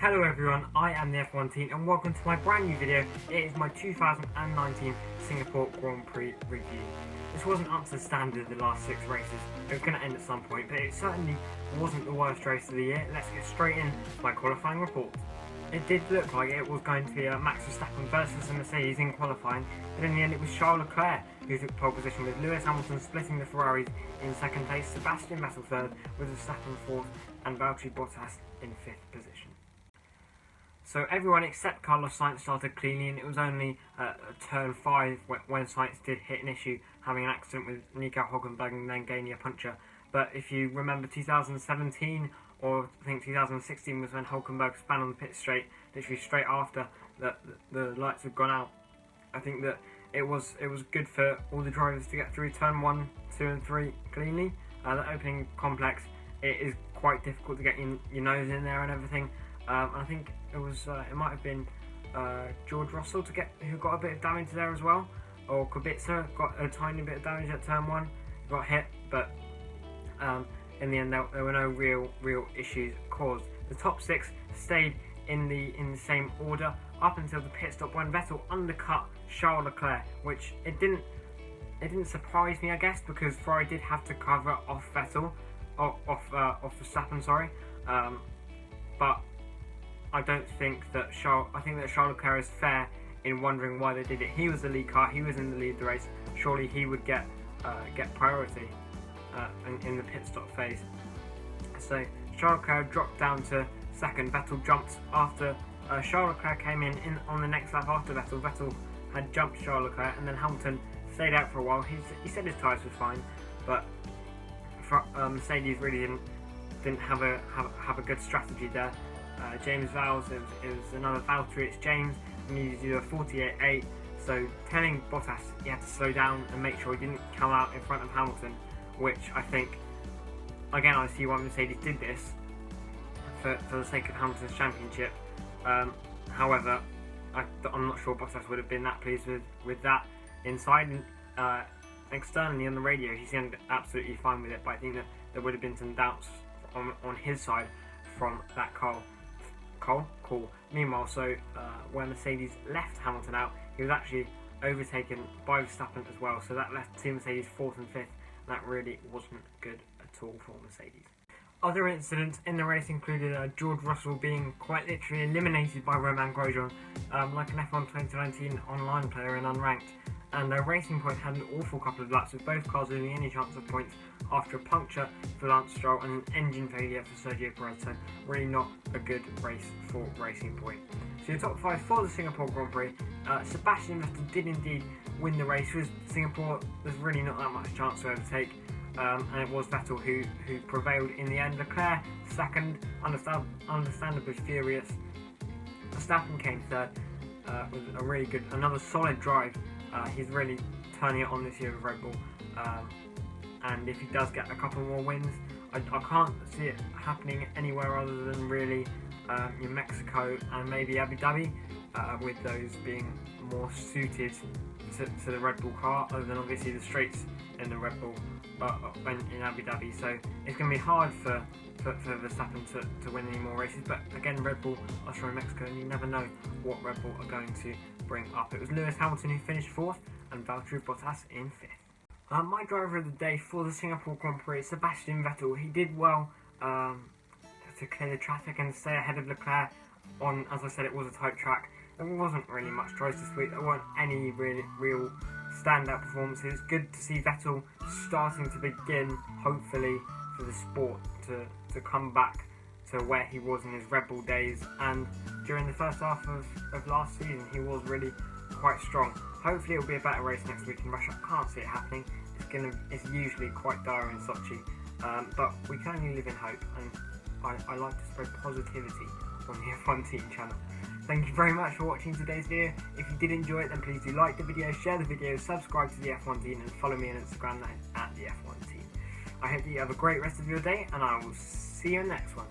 Hello everyone, I am the F1 team and welcome to my brand new video. It is my 2019 Singapore Grand Prix review. This wasn't up to the standard of the last 6 races. It was going to end at some point, but it certainly wasn't the worst race of the year. Let's get straight in my qualifying report. It did look like it was going to be Max Verstappen versus the Mercedes in qualifying, but in the end it was Charles Leclerc who took pole position, with Lewis Hamilton splitting the Ferraris in second place, Sebastian Vettel third, with Verstappen fourth, and Valtteri Bottas in 5th position. So everyone except Carlos Sainz started cleanly, and it was only turn 5 when Sainz did hit an issue, having an accident with Nico Hülkenberg and then gaining a puncture. But if you remember 2017, or I think 2016 was when Hülkenberg span on the pit straight, literally straight after the lights had gone out. I think that it was good for all the drivers to get through turn 1, 2 and 3 cleanly. The opening complex, it is quite difficult to get your nose in there and everything. I think it might have been George Russell who got a bit of damage there as well, or Kubica got a tiny bit of damage at turn 1, got hit, but in the end there were no real issues caused. The top 6 stayed in the same order up until the pit stop when Vettel undercut Charles Leclerc, which it didn't surprise me, I guess, because Ferrari did have to cover off Vettel, off Verstappen, sorry, but I don't think that I think that Charles Leclerc is fair in wondering why they did it. He was the lead car, he was in the lead of the race. Surely he would get priority in the pit stop phase. So Charles Leclerc dropped down to second. Vettel jumped after Charles Leclerc came in on the next lap after Vettel. Vettel had jumped Charles Leclerc, and then Hamilton stayed out for a while. He said his tyres were fine, but Mercedes really didn't have a good strategy there. James Vowles, it was another Valtteri, it's James, and needed to do a 48.8, so telling Bottas he had to slow down and make sure he didn't come out in front of Hamilton, which I think, again, I see why Mercedes did this for the sake of Hamilton's championship. However, I'm not sure Bottas would have been that pleased with that. Inside and externally on the radio, he seemed absolutely fine with it, but I think that there would have been some doubts on his side from that call. Meanwhile, when Mercedes left Hamilton out, he was actually overtaken by Verstappen as well, so that left Team Mercedes 4th and 5th. That really wasn't good at all for Mercedes. Other incidents in the race included George Russell being quite literally eliminated by Romain Grosjean, like an F1 2019 online player and unranked. And Racing Point had an awful couple of laps, with both cars losing any chance of points after a puncture for Lance Stroll and an engine failure for Sergio Perez. So really not a good race for Racing Point. So your top 5 for the Singapore Grand Prix. Sebastian Vettel did indeed win the race. With Singapore, there's really not that much chance to overtake, and it was Vettel who prevailed in the end. Leclerc second, understandably furious. Verstappen came third with a really good, another solid drive. He's really turning it on this year with Red Bull, and if he does get a couple more wins, I can't see it happening anywhere other than really in Mexico and maybe Abu Dhabi, with those being more suited to the Red Bull car, other than obviously the straights in the Red Bull in Abu Dhabi. So it's going to be hard for Verstappen to win any more races, but again, Red Bull are from Mexico, and you never know what Red Bull are going to bring up. It was Lewis Hamilton who finished 4th and Valtteri Bottas in 5th. My driver of the day for the Singapore Grand Prix, Sebastian Vettel. He did well to clear the traffic and stay ahead of Leclerc on, as I said, it was a tight track. There wasn't really much tries this week. There weren't any real standout performances. It's good to see Vettel starting to begin, hopefully, for the sport to come back to where he was in his Red Bull days, and during the first half of last season he was really quite strong. Hopefully it'll be a better race next week in Russia. I can't see it happening. It's usually quite dire in Sochi, but we can only live in hope, and I like to spread positivity on the F1 Team channel. Thank you very much for watching today's video. If you did enjoy it, then please do like the video, share the video, subscribe to the F1 Team, and follow me on Instagram at the F1 Team. I hope that you have a great rest of your day, and I will see you in the next one.